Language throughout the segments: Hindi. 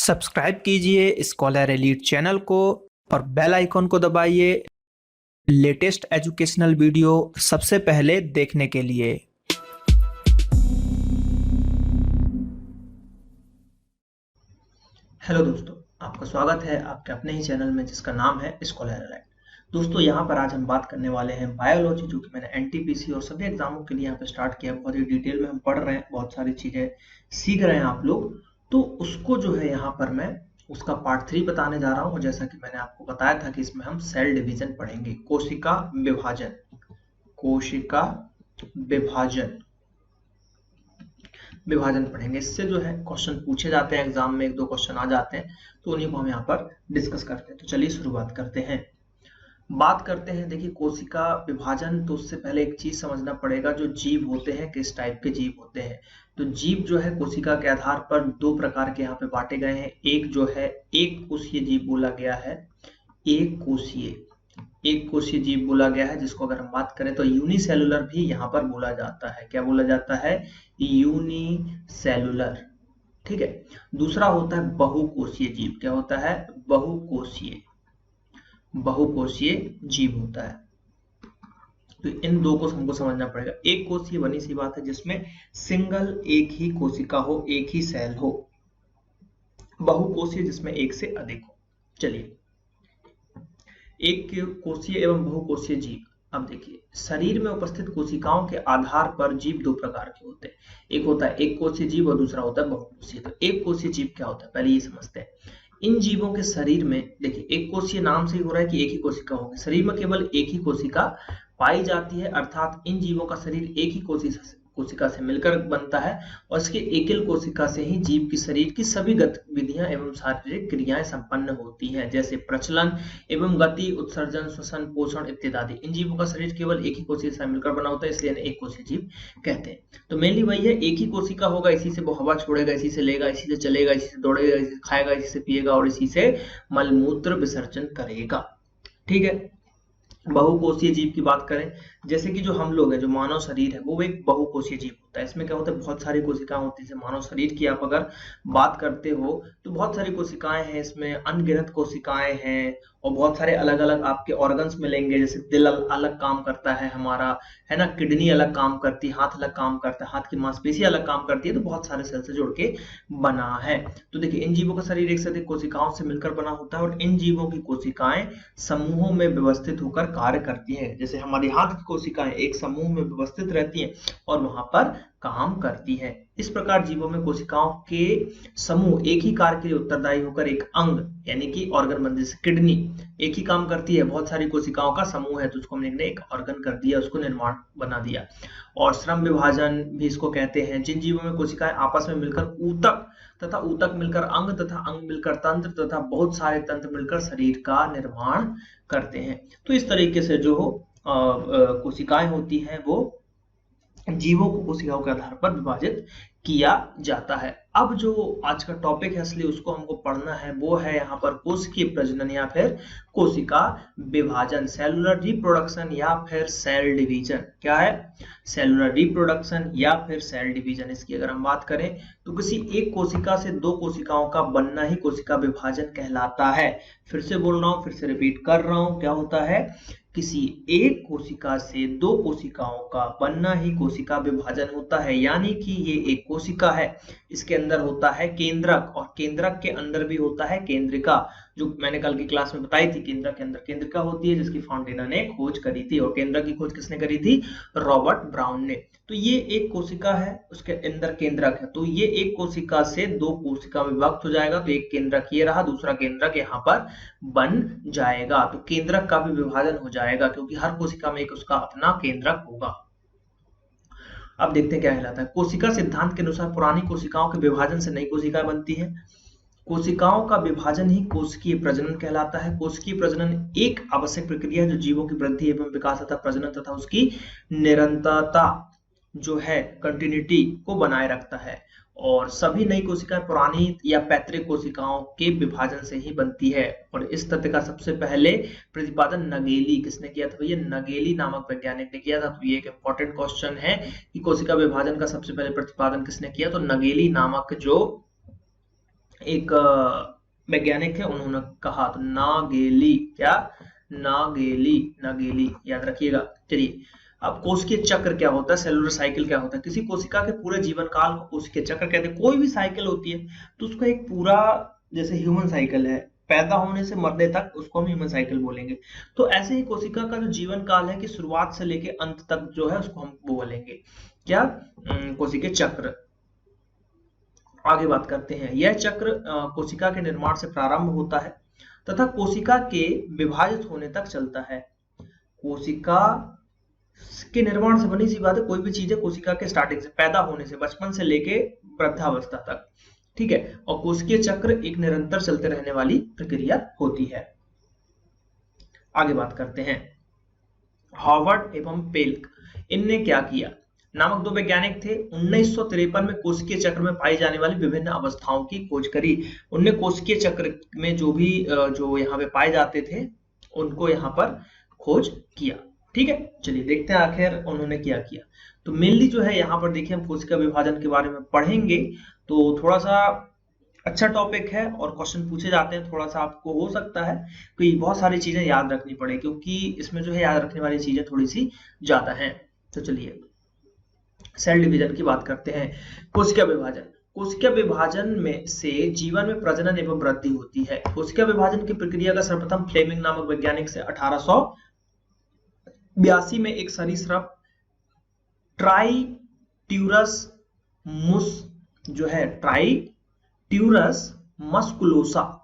सब्सक्राइब कीजिए स्कॉलर एलीट चैनल को और बेल आइकॉन को दबाइए लेटेस्ट एजुकेशनल वीडियो सबसे पहले देखने के लिए। हेलो दोस्तों, आपका स्वागत है आपके अपने ही चैनल में जिसका नाम है स्कॉलर एलाइट। दोस्तों, यहाँ पर आज हम बात करने वाले हैं बायोलॉजी, जो कि मैंने एनटीपीसी और सभी एग्जामों के लिए यहाँ पे स्टार्ट किया। बहुत ही डिटेल में हम पढ़ रहे हैं, बहुत सारी चीजें सीख रहे हैं आप लोग। तो उसको जो है यहाँ पर मैं उसका पार्ट 3 बताने जा रहा हूँ। और जैसा कि मैंने आपको बताया था कि इसमें हम सेल डिवीजन पढ़ेंगे, कोशिका विभाजन। कोशिका विभाजन विभाजन पढ़ेंगे। इससे जो है क्वेश्चन पूछे जाते हैं एग्जाम में, एक दो क्वेश्चन आ जाते हैं, तो उन्हीं को हम यहाँ पर डिस्कस करते हैं। तो चलिए शुरुआत करते हैं। बात करते हैं, देखिए कोशिका विभाजन, तो उससे पहले एक चीज समझना पड़ेगा, जो जीव होते हैं किस टाइप के जीव होते हैं। तो जीव जो है कोशिका के आधार पर दो प्रकार के यहाँ पे बांटे गए हैं। एक जो है एक कोशीय जीव बोला गया है, एक कोशीय जीव बोला गया है, जिसको अगर हम बात करें तो यूनिसेलुलर भी यहाँ पर बोला जाता है। क्या बोला जाता है? यूनिसेलुलर। ठीक है। दूसरा होता है बहुकोशीय जीव। क्या होता है? बहुकोशीय जीव होता है। तो इन दो को हमको समझना पड़ेगा। एक कोशीय बनी सी बात है जिसमें सिंगल एक ही कोशिका हो, एक ही सेल हो। बहुकोशीय जिसमें एक से अधिक हो। चलिए, एक कोशीय एवं बहुकोशीय जीव। अब देखिए, शरीर में उपस्थित कोशिकाओं के आधार पर जीव दो प्रकार के होते हैं। एक होता है एक कोशीय जीव और दूसरा होता है बहुकोशीय। तो एक कोशीय जीव क्या होता है, पहले ये समझते हैं। इन जीवों के शरीर में, देखिए एक कोशीय नाम से ही हो रहा है कि एक ही कोशिका होगी। शरीर में केवल एक ही कोशिका पाई जाती है, अर्थात इन जीवों का शरीर एक ही कोशिका से मिलकर बनता है और इसके एकल कोशिका से ही जीव की शरीर की सभी गतिविधियां एवं शारीरिक क्रियाएं संपन्न होती हैं, जैसे प्रचलन एवं गति, उत्सर्जन, श्वसन, पोषण इत्यादि। इन जीवों का शरीर केवल एक ही कोशिका से मिलकर बना होता है, इसलिए इन्हें एक कोशीय जीव कहते हैं। तो मेनली वही है, एक ही कोशिका होगा, इसी से वो हवा छोड़ेगा, इसी से लेगा, इसी से चलेगा, इसी से दौड़ेगा, इसी से खाएगा, इसी से पिएगा और इसी से मलमूत्र विसर्जन करेगा। ठीक है। बहुकोशीय जीव की बात करें, जैसे कि जो हम लोग हैं, जो मानव शरीर है, वो एक बहुकोशीय जीव होता है। इसमें क्या होता है, बहुत सारी कोशिकाएं होती है। जैसे मानव शरीर की आप अगर बात करते हो तो बहुत सारी कोशिकाएं हैं, इसमें अनगिनत कोशिकाएं हैं और बहुत सारे अलग अलग आपके ऑर्गन्स मिलेंगे। जैसे दिल अलग काम करता है हमारा, है ना, किडनी अलग काम करती है, हाथ अलग काम करता है, हाथ की मांसपेशी अलग काम करती है। तो बहुत सारे सेल से जुड़ के बना है। तो देखिए, इन जीवों का शरीर एक से अधिक कोशिकाओं से मिलकर बना होता है और इन जीवों की कोशिकाएं समूहों में व्यवस्थित होकर कार्य करती हैं। जैसे हमारे हाथ की कोशिकाएं एक समूह में व्यवस्थित रहती हैं और वहां पर काम करती है। इस प्रकार जीवों में कोशिकाओं के समूह एक ही कार्य के लिए उत्तरदायी होकर एक अंग यानी कि ऑर्गन बन, जैसे किडनी एक ही काम करती है, बहुत सारी कोशिकाओं का समूह है, तो उसको हमने एक ऑर्गन कर दिया, उसको निर्माण बना दिया। और श्रम विभाजन भी इसको कहते हैं। जिन जीवों में कोशिकाएं आपस में मिलकर ऊतक तथा ऊतक मिलकर अंग तथा अंग मिलकर तंत्र तथा बहुत सारे तंत्र मिलकर शरीर का निर्माण करते हैं। तो इस तरीके से जो कोशिकाएं होती हैं वो जीवों को कोशिकाओं के आधार पर विभाजित किया जाता है। अब जो आज का टॉपिक है असली, उसको हमको पढ़ना है, वो है यहाँ पर कोशिकीय प्रजनन या फिर कोशिका विभाजन, सेलुलर रिप्रोडक्शन या फिर सेल डिवीजन। क्या है? सेलुलर रिप्रोडक्शन या फिर सेल डिवीजन। इसकी अगर हम बात करें तो किसी एक कोशिका से दो कोशिकाओं का बनना ही कोशिका विभाजन कहलाता है। फिर से बोल रहा हूँ, फिर से रिपीट कर रहा हूँ, क्या होता है? किसी एक कोशिका से दो कोशिकाओं का बनना ही कोशिका विभाजन होता है। यानी कि ये एक कोशिका है, इसके अंदर होता है केंद्रक और केंद्रक के अंदर भी होता है केंद्रिका, जो मैंने कल की क्लास में बताई थी। केंद्रक के अंदर केंद्रिका होती है, जिसकी फाउंटेना ने खोज करी थी। और केंद्रक की खोज किसने करी थी? रॉबर्ट ब्राउन ने। तो ये एक कोशिका है, उसके अंदर केंद्रक है। तो ये एक कोशिका से दो कोशिका में विभक्त हो जाएगा, तो एक केंद्रक ये रहा, दूसरा केंद्रक यहाँ पर बन जाएगा। तो केंद्रक का भी विभाजन हो जाएगा, क्योंकि हर कोशिका में एक उसका अपना केंद्रक होगा। अब देखते हैं क्या कहलाता है। कोशिका सिद्धांत के अनुसार पुरानी कोशिकाओं के विभाजन से नई कोशिकाएं बनती हैं। कोशिकाओं का विभाजन ही कोशिकीय प्रजनन कहलाता है। कोशिकीय प्रजनन एक आवश्यक प्रक्रिया है जो जीवों की वृद्धि एवं विकास तथा प्रजनन तथा उसकी निरंतरता जो है, कंटिन्यूटी को बनाए रखता है। और सभी नई कोशिकाएं पुरानी या पैतृक कोशिकाओं के विभाजन से ही बनती है। और इस तथ्य का सबसे पहले प्रतिपादन नगेली किसने किया था? भैया नगेली नामक वैज्ञानिक ने किया था। तो ये एक इंपॉर्टेंट क्वेश्चन है कि कोशिका विभाजन का सबसे पहले प्रतिपादन किसने किया? तो नगेली नामक जो एक वैज्ञानिक थे, उन्होंने कहा, तो नागेली, क्या, नागेली, नागेली याद रखिएगा। चलिए, अब कोशिकीय चक्र क्या होता है, सेलुलर साइकिल क्या होता है, किसी कोशिका के पूरे जीवन काल को कोशिकीय चक्र कहते हैं। कोई भी साइकिल होती है तो उसका एक पूरा, जैसे ह्यूमन साइकिल है, पैदा होने से मरने तक, उसको हम ह्यूमन साइकिल बोलेंगे। तो ऐसे ही कोशिका का जो जीवन काल है कि शुरुआत से लेके अंत तक जो है उसको हम वो बोलेंगे क्या, कोशिकीय चक्र। आगे बात करते हैं, यह चक्र कोशिका के निर्माण से प्रारंभ होता है तथा कोशिका के विभाजित होने तक चलता है। कोशिका के निर्माण से, बनी सी बात है, कोई भी चीज है कोशिका के स्टार्टिंग से, पैदा होने से, बचपन से लेके वृद्धावस्था तक, ठीक है। और कोशिकीय चक्र एक निरंतर चलते रहने वाली प्रक्रिया होती है। आगे बात करते हैं, हॉवर्ड एवं पेल्क, इनने क्या किया नामक दो वैज्ञानिक थे। 1953 में कोशिकीय चक्र में पाई जाने वाली विभिन्न अवस्थाओं की खोज करी। उनने कोशिकीय चक्र में जो भी जो यहाँ पे पाए जाते थे उनको यहाँ पर खोज किया, ठीक है। चलिए देखते हैं आखिर उन्होंने क्या किया। तो मेनली जो है यहाँ पर देखिए, हम कोशिका विभाजन के बारे में पढ़ेंगे, तो थोड़ा सा अच्छा टॉपिक है और क्वेश्चन पूछे जाते हैं। थोड़ा सा आपको हो सकता है कि बहुत सारी चीजें याद रखनी पड़े, क्योंकि इसमें जो है याद रखने वाली चीजें थोड़ी सी ज्यादा हैं। तो चलिए सेल डिवीजन की बात करते हैं। कोशिका विभाजन, कोशिका विभाजन में से जीवन में प्रजनन एवं वृद्धि होती है। कोशिका विभाजन की प्रक्रिया का सर्वप्रथम फ्लेमिंग नामक वैज्ञानिक से 1882 में एक सरीसृप ट्राइट्यूरस मुस जो है ट्राइट्यूरस मस्कुलोसा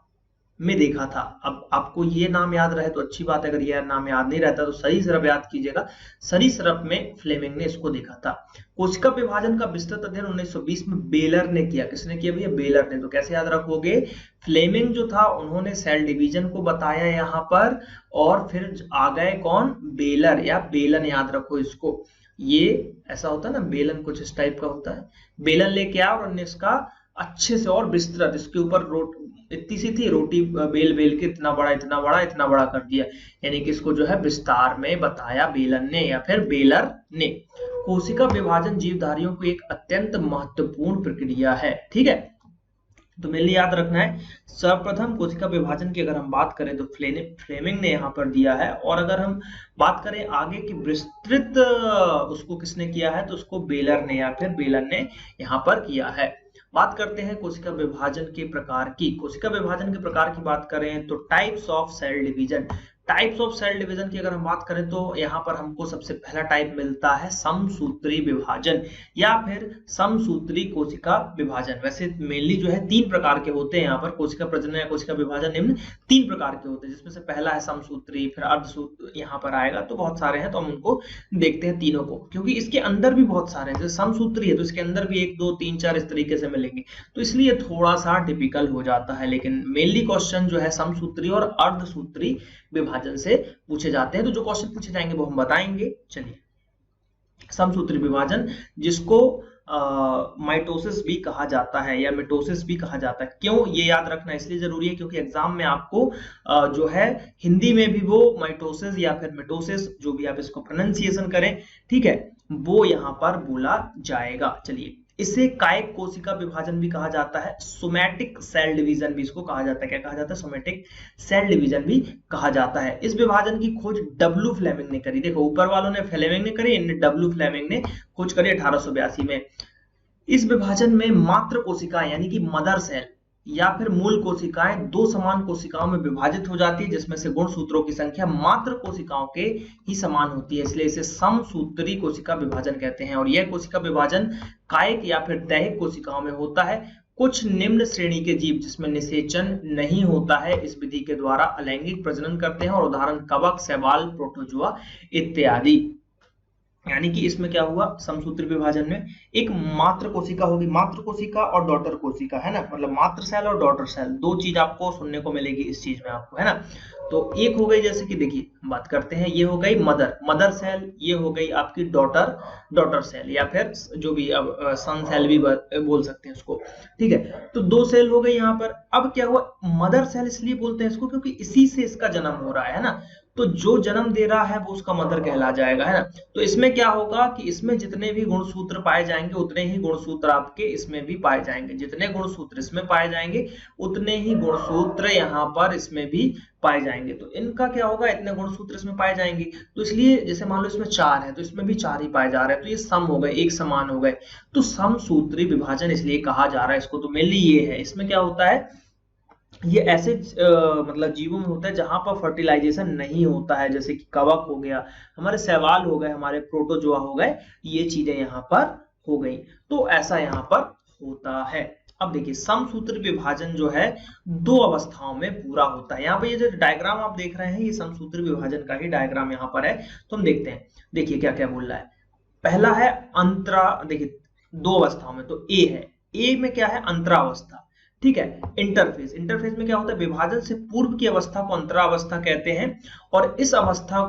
में देखा था। अब आपको ये नाम याद रहे तो अच्छी बात है, अगर ये नाम याद नहीं रहता तो सरीसृप याद कीजिएगा। सरीसृप में फ्लेमिंग ने इसको देखा था। कोशिका विभाजन का विस्तृत अध्ययन 1920 में बेलर ने किया। किसने किया भैया? बेलर ने। तो कैसे याद रखोगे? फ्लेमिंग जो था उन्होंने सेल डिवीजन को बताया यहाँ पर, और फिर आ गए कौन? बेलर या बेलन, याद रखो इसको। ये ऐसा होता है ना, बेलन कुछ इस टाइप का होता है। बेलन लेके आया और उन्होंने इसका अच्छे से और विस्तृत, इसके ऊपर इतनी सी थी रोटी, बेल बेल के इतना बड़ा इतना बड़ा इतना बड़ा कर दिया, यानी कि इसको जो है विस्तार में बताया बेलन ने या फिर बेलर ने। कोशिका विभाजन जीवधारियों की एक अत्यंत महत्वपूर्ण प्रक्रिया है, ठीक है। तो मेरे लिए याद रखना है, सर्वप्रथम कोशिका विभाजन की अगर हम बात करें तो फ्लेमिंग ने यहाँ पर दिया है, और अगर हम बात करें आगे की विस्तृत उसको किसने किया है, तो उसको बेलर ने या फिर बेलन ने यहाँ पर किया है। बात करते हैं कोशिका विभाजन के प्रकार की। कोशिका विभाजन के प्रकार की बात करें तो types of cell division. Types of cell division की अगर हम बात करें तो यहाँ पर हमको सबसे पहला टाइप मिलता है समसूत्री विभाजन या फिर समसूत्री कोशिका विभाजन। वैसे मेनली जो है 3 प्रकार के होते हैं यहाँ पर, कोशिका प्रजनन या कोशिका विभाजन निम्न 3 प्रकार के होते हैं, जिसमें से पहला है समसूत्री, फिर अर्धसूत्री यहाँ पर आएगा, तो बहुत सारे हैं, तो हम उनको देखते हैं तीनों को, क्योंकि इसके अंदर भी बहुत सारे हैं। जैसे समसूत्री है तो इसके अंदर भी 1 2 3 4 इस तरीके से मिलेंगे, तो इसलिए थोड़ा सा टिपिकल हो जाता है। लेकिन मेनली क्वेश्चन जो है समसूत्री और अर्धसूत्री विभाजन से पूछे जाते हैं, तो जो क्वेश्चन पूछे जाएंगे वो हम बताएंगे। चलिए, समसूत्री विभाजन जिसको माइटोसिस भी कहा जाता है या मिटोसिस भी कहा जाता है। क्यों ये याद रखना इसलिए जरूरी है क्योंकि एग्जाम में आपको जो है हिंदी में भी वो माइटोसिस या फिर मिटोसिस, जो भी आप इसको प्रोनाउंसिएशन करें, ठीक है, वो यहाँ पर बोला जाएगा। चलिए, इसे कायिक कोशिका विभाजन भी कहा जाता है, सोमैटिक सेल डिवीजन भी इसको कहा जाता है। क्या कहा जाता है? सोमैटिक सेल डिवीजन भी कहा जाता है। इस विभाजन की खोज डब्ल्यू फ्लेमिंग ने करी। देखो, ऊपर वालों ने फ्लेमिंग ने करी, इनने डब्ल्यू फ्लेमिंग ने खोज करी 1882 में। इस विभाजन में मात्र कोशिकाएं यानी कि मदर सेल या फिर मूल कोशिकाएं 2 समान कोशिकाओं में विभाजित हो जाती है, जिसमें से गुणसूत्रों की संख्या मात्र कोशिकाओं के ही समान होती है, इसलिए इसे समसूत्री कोशिका विभाजन कहते हैं। और यह कोशिका विभाजन कायिक या फिर दैहिक कोशिकाओं में होता है। कुछ निम्न श्रेणी के जीव जिसमें निषेचन नहीं होता है इस विधि के द्वारा अलैंगिक प्रजनन करते हैं, और उदाहरण कवक, शैवाल, प्रोटोजुआ इत्यादि। यानी कि इसमें क्या हुआ? समसूत्री विभाजन में एक मात्र कोशिका होगी, मात्र कोशिका और डॉटर कोशिका, है ना, मतलब मात्र सेल और डॉटर सेल, 2 चीज आपको सुनने को मिलेगी इस चीज में आपको, है ना। तो एक हो गई, जैसे कि देखिए बात करते हैं, ये हो गई मदर सेल, ये हो गई आपकी डॉटर सेल या फिर जो भी अब सन सेल भी बोल सकते हैं उसको, ठीक है। तो 2 सेल हो गई यहाँ पर। अब क्या हुआ? मदर सेल इसलिए बोलते हैं इसको क्योंकि इसी से इसका जन्म हो रहा है ना। तो जो जन्म दे रहा है वो उसका मदर कहला जाएगा, है ना। तो इसमें क्या होगा कि इसमें जितने भी गुणसूत्र पाए जाएंगे उतने ही गुणसूत्र आपके इसमें भी पाए जाएंगे, जितने गुणसूत्र इसमें पाए जाएंगे उतने ही गुणसूत्र यहाँ पर इसमें भी पाए जाएंगे। तो इनका क्या होगा, इतने गुणसूत्र इसमें पाए जाएंगे, तो इसलिए जैसे मान लो इसमें 4 है तो इसमें भी 4 ही पाए जा रहे हैं, तो ये सम हो गए, एक समान हो गए, तो समसूत्री विभाजन इसलिए कहा जा रहा है इसको। तो मेनली ये है, इसमें क्या होता है, ये ऐसे मतलब जीवों में होता है जहां पर फर्टिलाइजेशन नहीं होता है, जैसे कि कवक हो गया, हमारे शैवाल हो गए, हमारे प्रोटोजोआ हो गए, ये चीजें यहाँ पर हो गई। तो ऐसा यहाँ पर होता है। अब देखिए समसूत्री विभाजन जो है 2 अवस्थाओं में पूरा होता है। यहाँ पे ये जो डायग्राम आप देख रहे हैं ये समसूत्री विभाजन का ही डायग्राम यहाँ पर है। तो हम देखते हैं, देखिए क्या क्या बोल रहा है। पहला है अंतरा, देखिए 2 अवस्थाओं में, तो ए है, ए में क्या है, अंतरावस्था, ठीक है। इंटरफेज, इंटरफेज में क्या होता है, विभाजन से पूर्व की अवस्था को अंतरावस्था कहते हैं, और इस अवस्था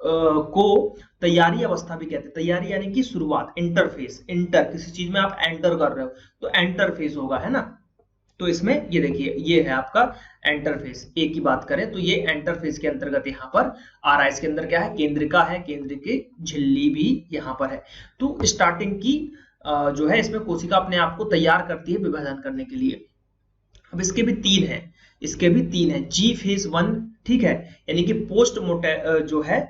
को तैयारी अवस्था भी कहते हैं। तैयारी यानी कि शुरुआत, इंटरफेस, इंटर किसी चीज में आप एंटर कर रहे हो तो एंटरफेस होगा, है ना। तो इसमें ये देखिए ये है आपका एंटरफेस, ए की बात करें तो ये एंटरफेस के अंतर्गत यहाँ पर आ रहा है। इसके अंदर क्या है, केंद्रिका है, केंद्र की झिल्ली भी यहाँ पर है। तो स्टार्टिंग की जो है इसमें कोशिका अपने आप को तैयार करती है विभाजन करने के लिए। अब इसके भी 3 है, इसके भी 3 है, जी फेज 1, ठीक है, यानी कि पोस्ट जो है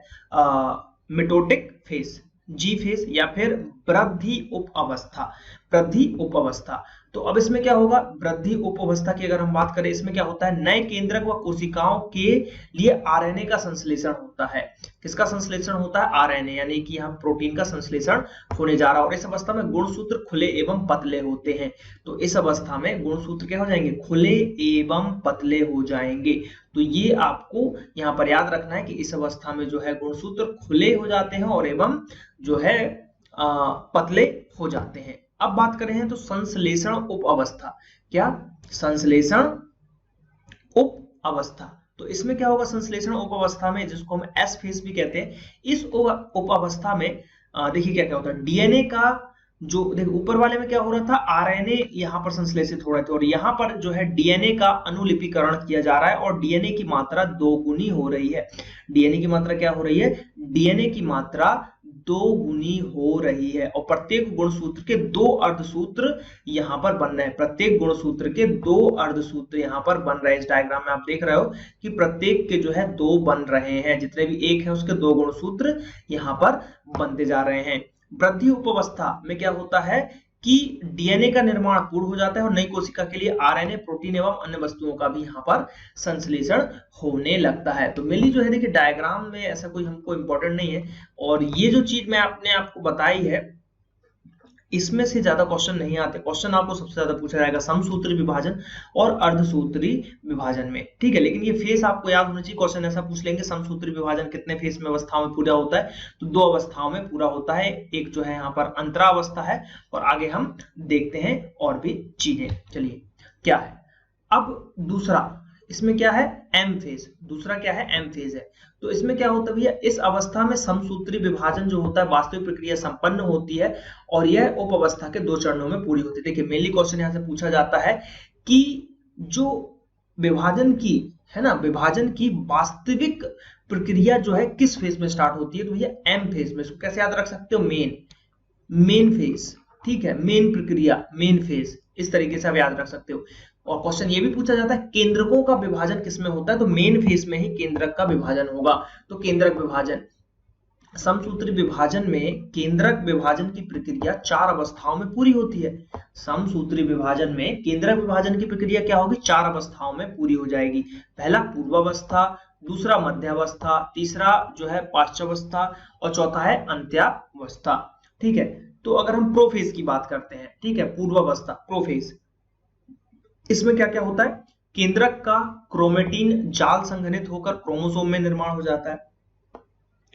मिटोटिक फेज, जी फेज, या फिर वृद्धि उप अवस्था, वृद्धि उप अवस्था। तो अब इसमें क्या होगा, वृद्धि उप अवस्था की अगर हम बात करें, इसमें क्या होता है, नए केंद्रक व कोशिकाओं के लिए आरएनए का संश्लेषण होता है। किसका संश्लेषण होता है, आरएनए, यानी कि यहाँ प्रोटीन का संश्लेषण होने जा रहा है। और इस अवस्था में गुणसूत्र खुले एवं पतले होते हैं। तो इस अवस्था में गुणसूत्र क्या हो जाएंगे, खुले एवं पतले हो जाएंगे। तो ये आपको यहाँ पर याद रखना है कि इस अवस्था में जो है गुणसूत्र खुले हो जाते हैं और एवं जो है पतले हो जाते हैं। अब बात करें हैं तो संश्लेषण उप अवस्था, क्या, संश्लेषण उप अवस्था। तो इसमें क्या होगा, संश्लेषण उप अवस्था में, जिसको हम एस फेज भी कहते हैं, इस उप अवस्था में देखिए क्या क्या होता है, डीएनए का जो, देखिए ऊपर वाले में क्या हो रहा था, आरएनए यहाँ पर संश्लेषित हो रहे थे, और यहाँ पर जो है डीएनए का अनुलिपिकरण किया जा रहा है और डीएनए की मात्रा 2 गुनी हो रही है। डीएनए की मात्रा क्या हो रही है, डीएनए की मात्रा 2 गुनी हो रही है, और प्रत्येक गुणसूत्र के 2 अर्धसूत्र यहाँ पर बन रहे हैं, प्रत्येक गुणसूत्र के 2 अर्धसूत्र यहाँ पर बन रहे हैं। इस डायग्राम में आप देख रहे हो कि प्रत्येक के जो है 2 बन रहे हैं, जितने भी एक है उसके 2 गुणसूत्र यहाँ पर बनते जा रहे हैं। वृद्धि उपावस्था में क्या होता है कि डीएनए का निर्माण पूर्ण हो जाता है और नई कोशिका के लिए आरएनए, प्रोटीन एवं अन्य वस्तुओं का भी यहाँ पर संश्लेषण होने लगता है। तो मेनली जो है देखिए डायग्राम में ऐसा कोई हमको इंपॉर्टेंट नहीं है, और ये जो चीज मैं आपने आपको बताई है इसमें से ज्यादा क्वेश्चन नहीं आते। क्वेश्चन आपको सबसे ज्यादा पूछा जाएगा समसूत्री विभाजन और अर्धसूत्री विभाजन में, ठीक है। लेकिन ये फेस आपको याद होना चाहिए, क्वेश्चन ऐसा पूछ लेंगे समसूत्री विभाजन कितने फेस में, अवस्थाओं में पूरा होता है, तो 2 अवस्थाओं में पूरा होता है। एक जो है यहाँ पर अंतरावस्था है, और आगे हम देखते हैं और भी चीजें। चलिए क्या है अब दूसरा, इसमें क्या है, एम फेज, दूसरा क्या है, एम फेज है। तो इसमें क्या होता है भैया, इस अवस्था में समसूत्री विभाजन जो होता है वास्तविक प्रक्रिया संपन्न होती है, और यह उप अवस्था के 2 चरणों में पूरी होती है। देखिए मेनली क्वेश्चन यहाँ से पूछा जाता है कि जो विभाजन की है ना, विभाजन की वास्तविक प्रक्रिया जो है किस फेज में स्टार्ट होती है, तो भैया एम फेज में। कैसे याद रख सकते हो, मेन फेज, ठीक है, मेन प्रक्रिया, मेन फेज, इस तरीके से आप याद रख सकते हो। और क्वेश्चन ये भी पूछा जाता है केंद्रकों का विभाजन किसमें होता है, तो मेन फेज में ही केंद्रक का विभाजन होगा। तो केंद्रक विभाजन, समसूत्री विभाजन में केंद्रक विभाजन की प्रक्रिया 4 अवस्थाओं में पूरी होती है। समसूत्री विभाजन में केंद्रक विभाजन की प्रक्रिया क्या होगी, 4 अवस्थाओं में पूरी हो जाएगी। पहला पूर्वावस्था, दूसरा मध्यावस्था, तीसरा जो है पाश्चावस्था, और चौथा है अंत्यावस्था, ठीक है। तो अगर हम प्रोफेज की बात करते हैं, ठीक है, पूर्वावस्था, प्रोफेज, इसमें क्या क्या होता है, केंद्रक का क्रोमेटिन जाल संघनित होकर क्रोमोसोम में निर्माण हो जाता है।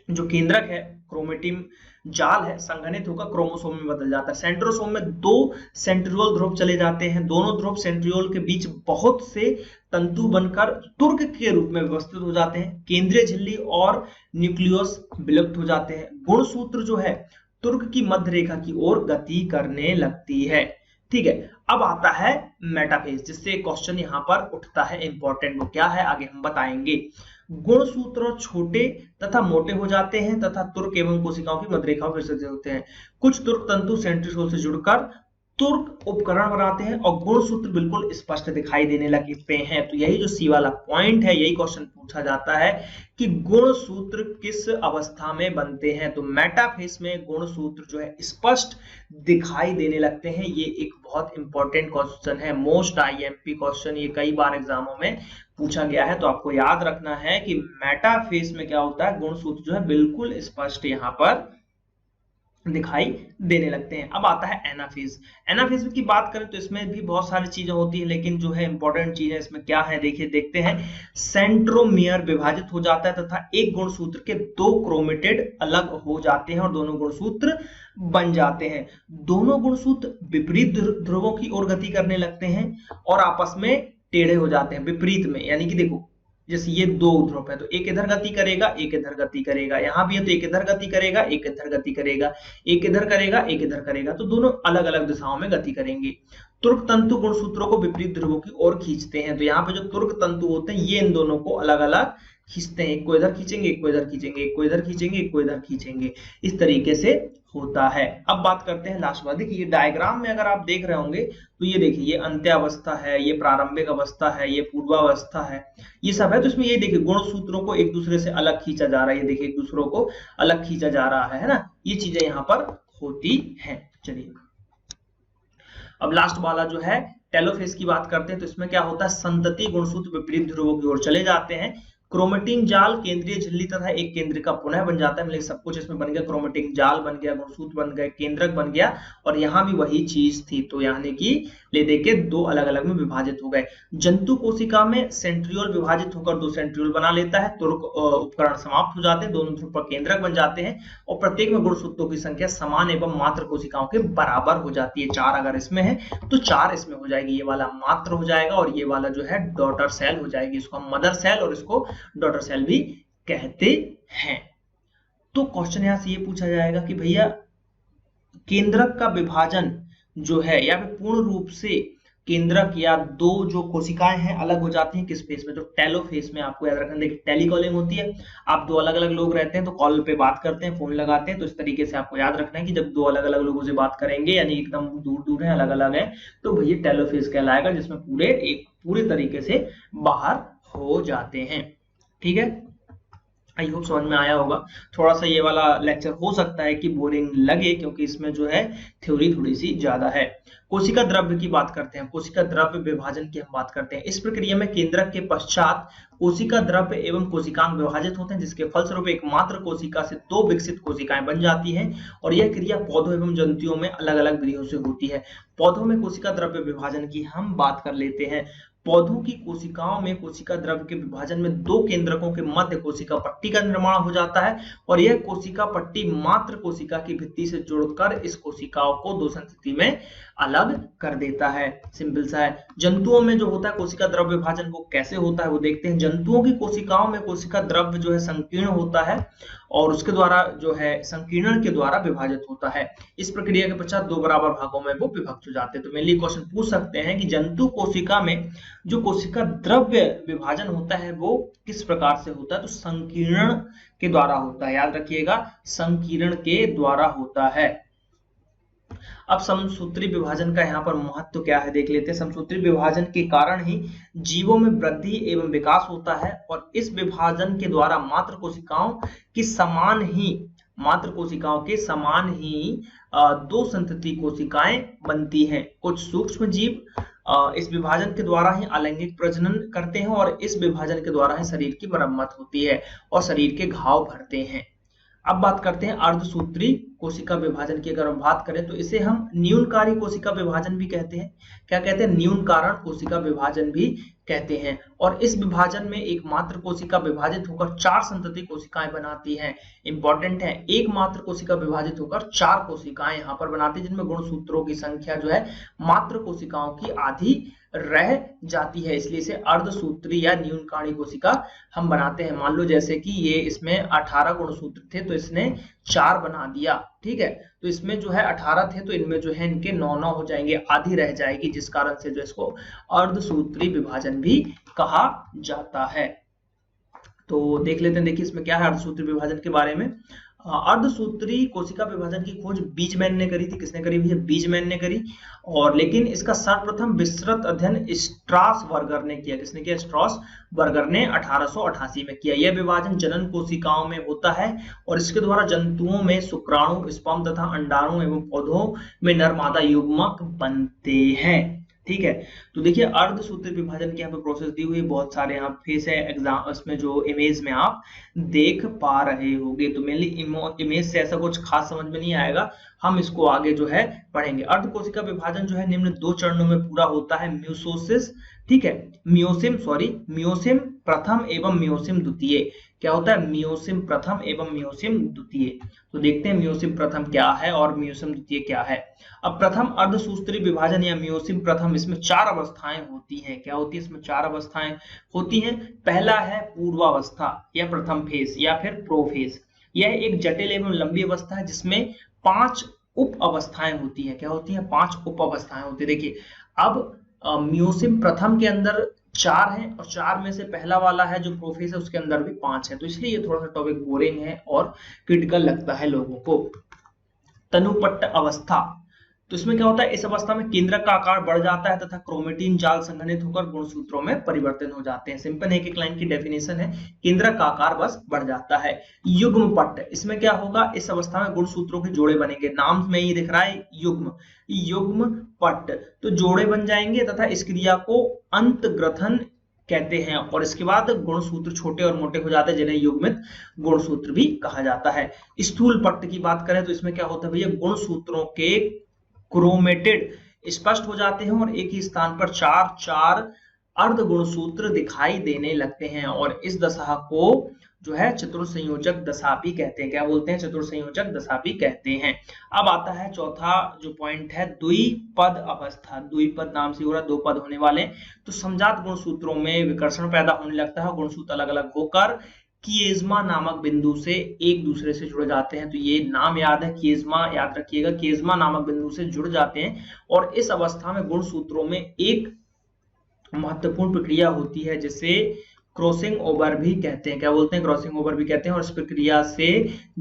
जो केंद्रक है, क्रोमेटिन जाल है, संघनित होकर क्रोमोसोम में बदल जाता है। सेंट्रोसोम में 2 सेंट्रियोल ध्रुव चले जाते हैं, दोनों ध्रुव सेंट्रियोल के बीच बहुत से तंतु बनकर तुर्क के रूप में व्यवस्थित हो जाते हैं। केंद्रीय झिल्ली और न्यूक्लियस विलुप्त हो जाते हैं। गुणसूत्र जो है तुर्क की मध्य रेखा की ओर गति करने लगती है। ठीक है, अब आता है मेटाफेज, जिससे क्वेश्चन यहाँ पर उठता है इंपॉर्टेंट, वो क्या है आगे हम बताएंगे। गुणसूत्र छोटे तथा मोटे हो जाते हैं तथा तुर्क एवं कोशिकाओं की मध्यरेखाओं में विसर्जित होते हैं। कुछ तुर्क तंतु सेंट्रीओल से जुड़कर तुर्क उपकरण बनाते हैं और गुणसूत्र बिल्कुल स्पष्ट दिखाई देने लगते हैं। तो यही जो सी वाला पॉइंट है, यही क्वेश्चन पूछा जाता है कि गुणसूत्र किस अवस्था में बनते हैं। तो मेटाफेज में गुणसूत्र जो है स्पष्ट दिखाई देने लगते हैं। ये एक बहुत इंपॉर्टेंट क्वेश्चन है, मोस्ट आईएमपी क्वेश्चन, ये कई बार एग्जामों में पूछा गया है। तो आपको याद रखना है कि मेटाफेज में क्या होता है, गुणसूत्र जो है बिल्कुल स्पष्ट यहाँ पर दिखाई देने लगते हैं। अब आता है एनाफेज। एनाफेज की बात करें तो इसमें भी बहुत सारी चीजें होती है, लेकिन जो है इंपॉर्टेंट चीज है इसमें क्या है, देखिए देखते हैं। सेंट्रोमियर विभाजित हो जाता है तथा एक गुणसूत्र के दो क्रोमेटिड अलग हो जाते हैं और दोनों गुणसूत्र बन जाते हैं। दोनों गुणसूत्र विपरीत ध्रुवों की ओर गति करने लगते हैं और आपस में टेढ़े हो जाते हैं विपरीत में, यानी कि देखो जैसे ये दो ध्रुव है तो एक इधर गति करेगा, एक इधर गति करेगा, यहाँ भी है तो एक इधर गति करेगा, एक इधर गति करेगा, एक इधर करेगा, एक इधर करेगा, तो दोनों अलग अलग दिशाओं में गति करेंगे। तुर्क तंतु गुणसूत्रों को विपरीत ध्रुवों की ओर खींचते हैं। तो यहाँ पे जो तुर्क तंतु होते हैं ये इन दोनों को अलग अलग खींचते हैं, एक को इधर खींचेंगे, एक को इधर खींचेंगे, एक को इधर खींचेंगे, एक को इधर खींचेंगे, इस तरीके से होता है। अब बात करते हैं लास्ट वाले की। ये डायग्राम में अगर आप देख रहे होंगे तो ये देखिए, ये अंत्यावस्था है, ये प्रारंभिक अवस्था है, ये पूर्वावस्था है, ये सब है। तो इसमें ये देखिए गुणसूत्रों को एक दूसरे से अलग खींचा जा रहा है, ये देखिए एक दूसरों को अलग खींचा जा रहा है ना, ये चीजें यहाँ पर होती हैं। चलिए अब लास्ट वाला जो है टेलोफेज की बात करते हैं। तो इसमें क्या होता है, संतति गुणसूत्र विपरीत ध्रुवों की ओर चले जाते हैं। क्रोमेटिन जाल केंद्रीय झिल्ली तथा एक केंद्र का पुनः बन जाता है, मतलब सब कुछ इसमें बन गया, क्रोमेटिन जाल बन गया, गुणसूत्र बन गए, केंद्रक बन गया, और यहाँ भी वही चीज थी। तो यानी कि ले दे के दो अलग अलग में विभाजित हो गए। जंतु कोशिका में सेंट्रियोल विभाजित होकर दो सेंट्रियोल बना लेता है, तुर्क उपकरण समाप्त हो जाते हैं, दोनों ध्रुव पर केंद्रक बन जाते हैं और प्रत्येक में गुणसूत्रों की संख्या समान एवं मात्र कोशिकाओं के बराबर हो जाती है। 4 अगर इसमें है तो 4 इसमें हो जाएगी, ये वाला मात्र हो जाएगा और ये वाला जो है डॉटर सेल हो जाएगी। इसको हम मदर सेल और इसको डॉटर सेल भी कहते हैं। तो क्वेश्चन यहां से ये पूछा जाएगा कि भैया केंद्रक का विभाजन जो है या फिर पूर्ण रूप से केंद्रक या दो जो कोशिकाएं हैं अलग हो जाती हैं किस फेज में, तो टेलोफेज में। आपको याद रखना, देखिए टेलीकॉलिंग होती है, आप दो अलग अलग लोग रहते हैं तो कॉल पे बात करते हैं, फोन लगाते हैं, तो इस तरीके से आपको याद रखना है कि जब दो अलग अलग लोगों से बात करेंगे यानी एकदम दूर दूर है, अलग अलग है, तो भैया टेलोफेज कहलाएगा, जिसमें पूरे तरीके से बाहर हो जाते हैं। ठीक है, आई होप समझ में आया होगा। थोड़ा सा ये वाला लेक्चर हो सकता है कि बोरिंग लगे, क्योंकि इसमें जो है थ्योरी थोड़ी सी ज्यादा है। कोशिका द्रव्य की बात करते हैं, कोशिका द्रव्य विभाजन की हम बात करते हैं। इस प्रक्रिया में केंद्रक के पश्चात कोशिका द्रव्य एवं कोशिकांग विभाजित होते हैं, जिसके फलस्वरूप एक मात्र कोशिका से दो विकसित कोशिकाएं बन जाती हैं और यह क्रिया पौधों एवं जंतुओं में अलग अलग विधियों से होती है। पौधों में कोशिका द्रव्य विभाजन की हम बात कर लेते हैं। पौधों की कोशिकाओं में कोशिका द्रव्य के विभाजन में दो केंद्रकों के मध्य कोशिका पट्टी का निर्माण हो जाता है और यह कोशिका पट्टी मात्र कोशिका की भित्ति से जुड़कर इस कोशिकाओं को दो संस्थिति में अलग कर देता है। सिंपल सा है। जंतुओं में जो होता है कोशिका द्रव्य विभाजन वो कैसे होता है वो देखते हैं। जंतुओं की कोशिकाओं में कोशिका द्रव्य जो है संकीर्ण होता है और उसके द्वारा जो है संकीर्णन के द्वारा विभाजित होता है। इस प्रक्रिया के पश्चात दो बराबर भागों में वो विभक्त हो जाते हैं। तो मेनली क्वेश्चन पूछ सकते हैं कि जंतु कोशिका में जो कोशिका द्रव्य विभाजन होता है वो किस प्रकार से होता है, तो संकीर्णन के द्वारा होता है। याद रखिएगा, संकीर्ण के द्वारा होता है। अब समसूत्री विभाजन का यहाँ पर महत्व क्या है देख लेते हैं। समसूत्री विभाजन के कारण ही जीवों में वृद्धि एवं विकास होता है और इस विभाजन के द्वारा मात्र कोशिकाओं के समान ही दो संतति कोशिकाएं बनती हैं। कुछ सूक्ष्म जीव इस विभाजन के द्वारा ही अलैंगिक प्रजनन करते हैं और इस विभाजन के द्वारा ही शरीर की मरम्मत होती है और शरीर के घाव भरते हैं। अब बात करते हैं अर्धसूत्री कोशिका विभाजन की। अगर हम बात करें तो इसे हम न्यूनकारी कोशिका विभाजन भी कहते हैं। क्या कहते हैं? न्यून कारण कोशिका विभाजन भी कहते हैं। और इस विभाजन में एक मात्र कोशिका विभाजित होकर चार संतति कोशिकाएं बनाती हैं। इंपॉर्टेंट है, एक मात्र कोशिका विभाजित होकर चार कोशिकाएं यहाँ पर बनाती है, जिनमें गुणसूत्रों की संख्या जो है मात्र कोशिकाओं की आधी रह जाती है, इसलिए इसे अर्धसूत्री या न्यूनकाणी कोशिका हम बनाते हैं। मान लो जैसे कि ये इसमें 18 गुणसूत्र थे तो इसने 4 बना दिया, ठीक है, तो इसमें जो है 18 थे तो इनमें जो है इनके 9 हो जाएंगे, आधी रह जाएगी, जिस कारण से जो इसको अर्धसूत्री विभाजन भी कहा जाता है। तो देख लेते हैं, देखिए इसमें क्या है अर्धसूत्री विभाजन के बारे में। अर्धसूत्री कोशिका विभाजन की खोज बीजमैन ने करी थी। किसने करी भैया? बीजमैन ने करी। और लेकिन इसका सर्वप्रथम विस्तृत अध्ययन स्ट्रासबर्गर ने किया। किसने किया? स्ट्रासबर्गर ने 1888 में किया। यह विभाजन जनन कोशिकाओं में होता है और इसके द्वारा जंतुओं में शुक्राणु, स्पर्म तथा अंडाणु एवं पौधों में नर मादा युग्मक बनते हैं, ठीक है। तो देखिए अर्धसूत्री विभाजन की यहाँ पे प्रोसेस दी हुई, बहुत सारे यहाँ फेस है एग्जाम, इसमें जो इमेज में आप देख पा रहे होंगे। तो मेनली इमेज से ऐसा कुछ खास समझ में नहीं आएगा, हम इसको आगे जो है पढ़ेंगे। अर्धकोशिका विभाजन जो है निम्न 2 चरणों में पूरा होता है। म्यूसोसिस, ठीक है, मियोसिम प्रथम एवं मियोसिम द्वितीय। क्या होता है? मियोसिम प्रथम एवं मियोसिम द्वितीय। तो देखते हैं मियोसिम प्रथम क्या है और मियोसिम द्वितीय क्या है। अब प्रथम अर्धसूत्री विभाजन या मियोसिम प्रथम, इसमें 4 अवस्थाएं होती हैं। क्या होती है? इसमें 4 अवस्थाएं होती हैं। पहला है पूर्वावस्था या प्रथम फेज या फिर प्रोफेज। यह एक जटिल एवं लंबी अवस्था है जिसमें 5 उप अवस्थाएं होती हैं। क्या होती हैं? 5 उप अवस्थाएं होती है। देखिए अब मियोसिम प्रथम के अंदर 4 हैं और 4 में से पहला वाला है जो प्रोफेज है उसके अंदर भी 5 है, तो इसलिए ये थोड़ा सा टॉपिक बोरिंग है और क्रिटिकल लगता है लोगों को। तनुपट्ट अवस्था, तो इसमें क्या होता है? इस अवस्था में केंद्रक का आकार बढ़ जाता है तथा क्रोमेटिन जाल संघनित होकर गुणसूत्रों में परिवर्तन हो जाते हैं। सिंपल एक लाइन की डेफिनेशन है, केंद्रक का आकार बस बढ़ जाता है। युग्म पट्ट, इसमें क्या होगा? इस अवस्था में गुणसूत्रों के जोड़े बनेंगे। नाम में ही दिख रहा है युग्म पट्ट, तो जोड़े बन जाएंगे तथा इस क्रिया को अंतग्रथन कहते हैं। और इसके बाद गुणसूत्र छोटे और मोटे हो जाते हैं जिन्हें युग्मित गुणसूत्र भी कहा जाता है। स्थूल पट्ट की बात करें तो इसमें क्या होता है भैया? गुणसूत्रों के क्रोमेटिड स्पष्ट हो जाते हैं और एक ही स्थान पर 4 अर्ध गुणसूत्र दिखाई देने लगते हैं और इस दशा को जो है चतुर्संयोजक दशा भी कहते हैं। क्या बोलते हैं? चतुर्संयोजक दशा भी कहते हैं। अब आता है चौथा जो पॉइंट है, द्विपद अवस्था। द्विपद नाम से हो रहा, 2 पद होने वाले, तो समजात गुणसूत्रों में विकर्षण पैदा होने लगता है। गुणसूत्र अलग अलग होकर किएज्मा नामक बिंदु से एक दूसरे से जुड़ जाते हैं। तो ये नाम याद है, किएज्मा याद रखिएगा, किएज्मा नामक बिंदु से जुड़ जाते हैं और इस अवस्था में गुणसूत्रों में एक महत्वपूर्ण प्रक्रिया होती है जिसे क्रॉसिंग ओवर भी कहते हैं। क्या बोलते हैं? क्रॉसिंग ओवर भी कहते हैं। और इस प्रक्रिया से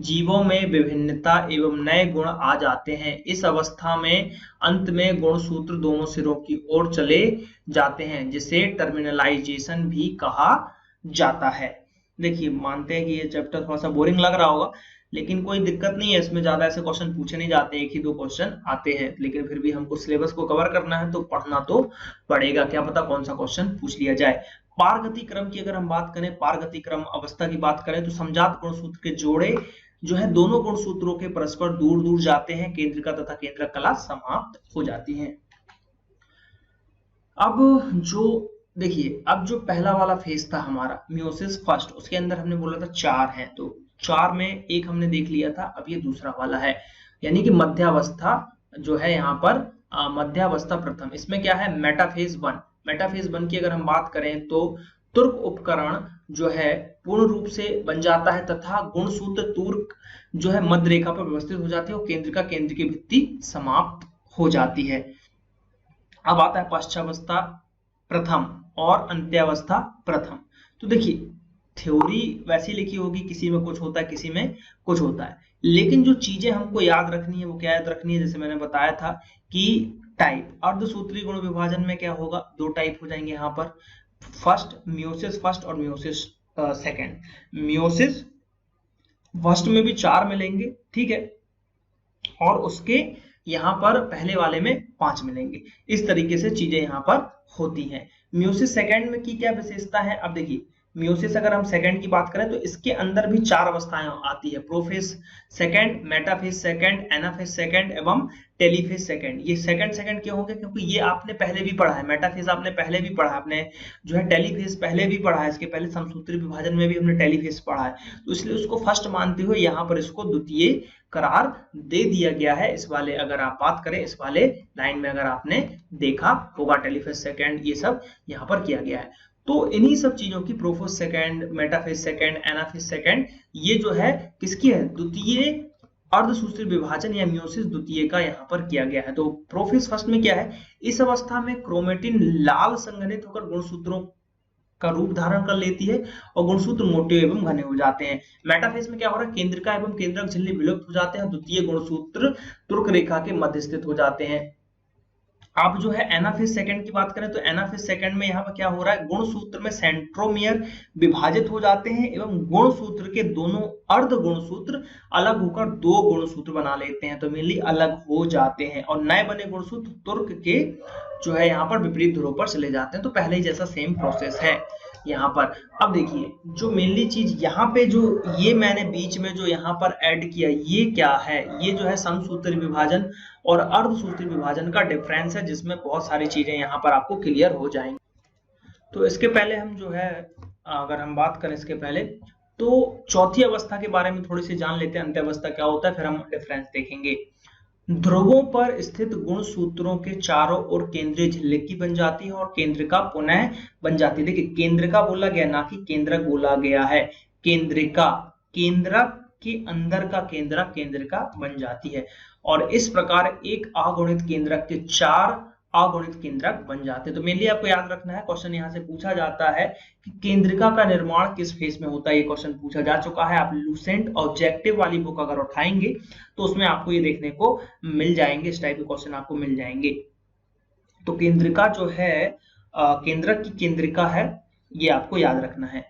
जीवों में विभिन्नता एवं नए गुण आ जाते हैं। इस अवस्था में अंत में गुणसूत्र दोनों सिरों की ओर चले जाते हैं जिसे टर्मिनलाइजेशन भी कहा जाता है। देखिए मानते हैं कि ये चैप्टर थोड़ा सा बोरिंग लग रहा होगा, लेकिन कोई दिक्कत नहीं है, इसमें ज्यादा ऐसे क्वेश्चन पूछे नहीं जाते, 1 ही 2 क्वेश्चन आते हैं, लेकिन फिर भी हमको सिलेबस को कवर करना है तो पढ़ना तो पड़ेगा। क्या पता कौन सा क्वेश्चन पूछ लिया जाए। पारगति क्रम की अगर हम बात करें, पारगति क्रम अवस्था की बात करें तो समजात गुणसूत्र के जोड़े जो है दोनों गुणसूत्रों के परस्पर दूर दूर जाते हैं, केंद्रिका तथा केंद्रक कला समाप्त हो जाती है। अब जो देखिए, अब जो पहला वाला फेज था हमारा मियोसिस फर्स्ट, उसके अंदर हमने बोला था 4 हैं, तो 4 में एक हमने देख लिया था, अब ये दूसरा वाला है, यानी कि मध्यावस्था जो है यहाँ पर मध्यावस्था प्रथम। इसमें क्या है? मेटाफेज 1। मेटाफेज 1 की अगर हम बात करें तो तुर्क उपकरण जो है पूर्ण रूप से बन जाता है तथा गुणसूत्र तुर्क जो है मध्य रेखा पर व्यवस्थित हो जाती है और केंद्र की भित्ति समाप्त हो जाती है। अब आता है पश्चावस्था प्रथम और अंत्यावस्था प्रथम। तो देखिए थ्योरी वैसी लिखी होगी, किसी में कुछ होता है किसी में कुछ होता है, लेकिन जो चीजें हमको याद रखनी है वो क्या याद रखनी है? जैसे मैंने बताया था कि टाइप, अर्धसूत्री गुण विभाजन में क्या होगा? 2 टाइप हो जाएंगे यहाँ पर, फर्स्ट मियोसिस फर्स्ट और मियोसिस सेकेंड। मियोसिस फर्स्ट में भी 4 मिलेंगे, ठीक है, और उसके यहाँ पर पहले वाले में 5 मिलेंगे। इस तरीके से चीजें यहाँ पर होती हैं। मियोसिस सेकेंड में की क्या विशेषता है? अब देखिए म्यूसिस अगर हम सेकंड की बात करें तो इसके अंदर भी 4 अवस्थाएं आती है, prophase second, metaphase second, anaphase second एवं टेलीफेज सेकंड। ये सेकंड क्यों होंगे? क्योंकि ये आपने पहले भी पढ़ा है, मेटाफेज आपने पहले भी पढ़ा है, आपने जो है टेलीफेज पहले भी पढ़ा है, इसके पहले समसूत्री विभाजन में भी हमने टेलीफेज पढ़ा है, तो इसलिए उसको फर्स्ट मानते हुए यहाँ पर इसको द्वितीय करार दे दिया गया है। इस वाले अगर आप बात करें, इस वाले लाइन में अगर आपने देखा होगा टेलीफेज सेकंड, ये सब यहाँ पर किया गया है। तो इन्हीं सब चीजों की prophase second, metaphase second, anaphase second, ये जो है किसकी है? द्वितीय अर्धसूत्री विभाजन या म्यूसिस द्वितीय का यहाँ पर किया गया है। तो प्रोफेज फर्स्ट में क्या है? इस अवस्था में क्रोमेटिन लाल संघनित होकर गुणसूत्रों का रूप धारण कर लेती है और गुणसूत्र मोटे एवं घने हो जाते हैं। मेटाफेज में क्या हो रहा है? केंद्रिका एवं केंद्रक झिल्ली विलुप्त हो जाते हैं, द्वितीय गुणसूत्र तुर्क रेखा के मध्य स्थित हो जाते हैं। अब जो है एनाफेज सेकंड की बात करें तो एनाफेज सेकंड में यहाँ पर क्या हो रहा है? गुणसूत्र में सेंट्रोमियर विभाजित हो जाते हैं एवं गुणसूत्र के दोनों अर्ध गुणसूत्र अलग होकर 2 गुणसूत्र बना लेते हैं, तो मेनली अलग हो जाते हैं और नए बने गुणसूत्र तुर्क के जो है यहाँ पर विपरीत ध्रुव पर चले जाते हैं। तो पहले ही जैसा सेम प्रोसेस है यहाँ पर। अब देखिए जो मेनली चीज यहाँ पे जो ये मैंने बीच में जो यहाँ पर ऐड किया, ये क्या है? ये जो है समसूत्री विभाजन और अर्धसूत्री विभाजन का डिफरेंस है, जिसमें बहुत सारी चीजें यहाँ पर आपको क्लियर हो जाएंगी। तो इसके पहले हम जो है अगर हम बात करें इसके पहले तो चौथी अवस्था के बारे में थोड़ी सी जान लेते हैं, अंत्य अवस्था क्या होता है, फिर हम डिफरेंस देखेंगे। ध्रुवों पर स्थित गुणसूत्रों के चारों ओर केंद्रीय झिल्लिकी बन जाती है और केंद्रिका पुनः बन जाती है। देखिए केंद्रिका बोला गया, ना कि केंद्रक बोला गया है। केंद्रिका, केंद्रक के अंदर का केंद्रक केंद्रिका बन जाती है और इस प्रकार एक अगुणित केंद्रक के 4 अगुणित केंद्रक बन जाते हैं। तो मेनली आपको याद रखना है, क्वेश्चन यहाँ से पूछा जाता है कि केंद्रिका का निर्माण किस फेज में होता है। ये क्वेश्चन पूछा जा चुका है। आप लूसेंट ऑब्जेक्टिव वाली बुक अगर उठाएंगे तो उसमें आपको ये देखने को मिल जाएंगे, इस टाइप के क्वेश्चन आपको मिल जाएंगे। तो केंद्रिका जो है केंद्रक की केंद्रिका है, ये आपको याद रखना है।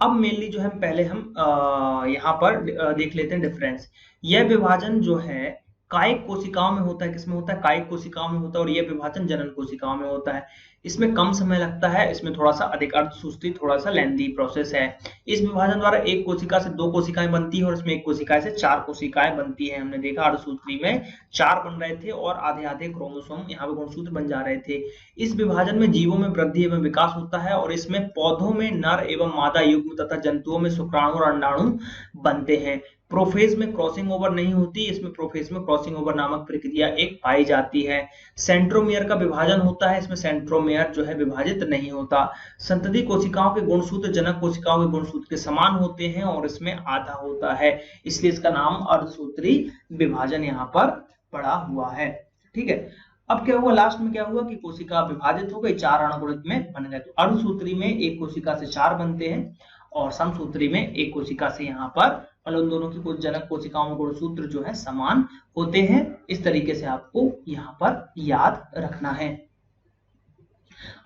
अब मेनली जो है पहले हम यहाँ पर देख लेते हैं डिफरेंस। यह विभाजन जो है कायिक कोशिकाओं में होता है। किसमें होता है? कायिक कोशिकाओं में होता है। और यह विभाजन जनन कोशिकाओं में होता है। इसमें कम समय लगता है, इसमें थोड़ा सा अधिक अर्धसूत्री, थोड़ा सा लेंथी प्रोसेस है। इस विभाजन द्वारा एक कोशिका से 2 कोशिकाएं बनती है और इसमें एक कोशिका से 4 कोशिकाएं बनती है। हमने देखा अर्धसूत्री में 4 बन रहे थे और आधे आधे क्रोमोसोम यहाँ पे गुणसूत्र बन जा रहे थे। इस विभाजन में जीवों में वृद्धि एवं विकास होता है और इसमें पौधों में नर एवं मादा युग्म तथा जंतुओं में शुक्राणु और अंडाणु बनते हैं। प्रोफेज में क्रॉसिंग ओवर नहीं होती, इसमें प्रोफेज में क्रॉसिंग ओवर नामक प्रक्रिया एक पाई जाती है। सेंट्रोमियर का विभाजन होता है, इसमें सेंट्रोमियर जो है विभाजित नहीं होता। संतति कोशिकाओं के गुणसूत्र जनक कोशिकाओं के गुणसूत्र के समान होते हैं और इसमें आधा होता है, इसलिए इसका नाम अर्धसूत्री विभाजन यहाँ पर पड़ा हुआ है। ठीक है, अब क्या हुआ? लास्ट में क्या हुआ कि कोशिका विभाजित हो गई, 4 अणुगुणित में बन गए। तो अर्धसूत्री में एक कोशिका से 4 बनते हैं और समसूत्री में एक कोशिका से यहाँ पर उन दोनों की कुछ जनक कोशिकाओं में गुणसूत्र जो है समान होते हैं। इस तरीके से आपको यहाँ पर याद रखना है।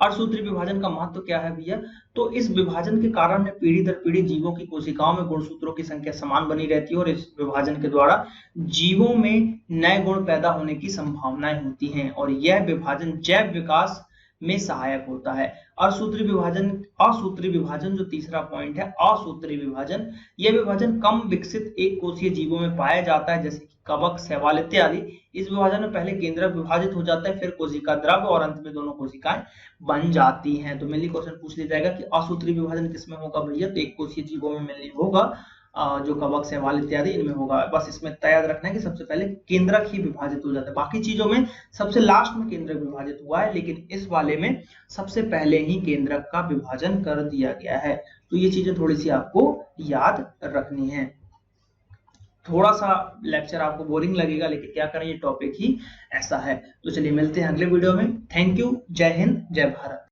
अर्धसूत्री विभाजन का महत्व क्या है भैया? तो इस विभाजन के कारण पीढ़ी दर पीढ़ी जीवों की कोशिकाओं में गुणसूत्रों की संख्या समान बनी रहती है और इस विभाजन के द्वारा जीवों में नए गुण पैदा होने की संभावनाएं होती हैं और यह विभाजन जैव विकास में सहायक होता है। असूत्री विभाजन जो तीसरा पॉइंट है, असूत्री विभाजन, यह विभाजन कम विकसित एक कोषीय जीवों में पाया जाता है, जैसे कि कवक, शैवाल इत्यादि। इस विभाजन में पहले केंद्रक विभाजित हो जाता है, फिर कोशिका द्रव्य और अंत में दोनों कोशिकाएं बन जाती हैं। तो मेनली क्वेश्चन पूछ लिया जाएगा कि असूत्री विभाजन किसमें होगा भैया? तो एक कोषीय जीवों में मेनली होगा, जो कवक, शैवाल इत्यादि इनमें होगा। बस इसमें याद रखना है कि सबसे पहले केंद्रक ही विभाजित हो जाता है, बाकी चीजों में सबसे लास्ट में केंद्रक विभाजित हुआ है, लेकिन इस वाले में सबसे पहले ही केंद्रक का विभाजन कर दिया गया है। तो ये चीजें थोड़ी सी आपको याद रखनी है। थोड़ा सा लेक्चर आपको बोरिंग लगेगा, लेकिन क्या करें, ये टॉपिक ही ऐसा है। तो चलिए मिलते हैं अगले वीडियो में। Thank you. जय हिंद, जय भारत।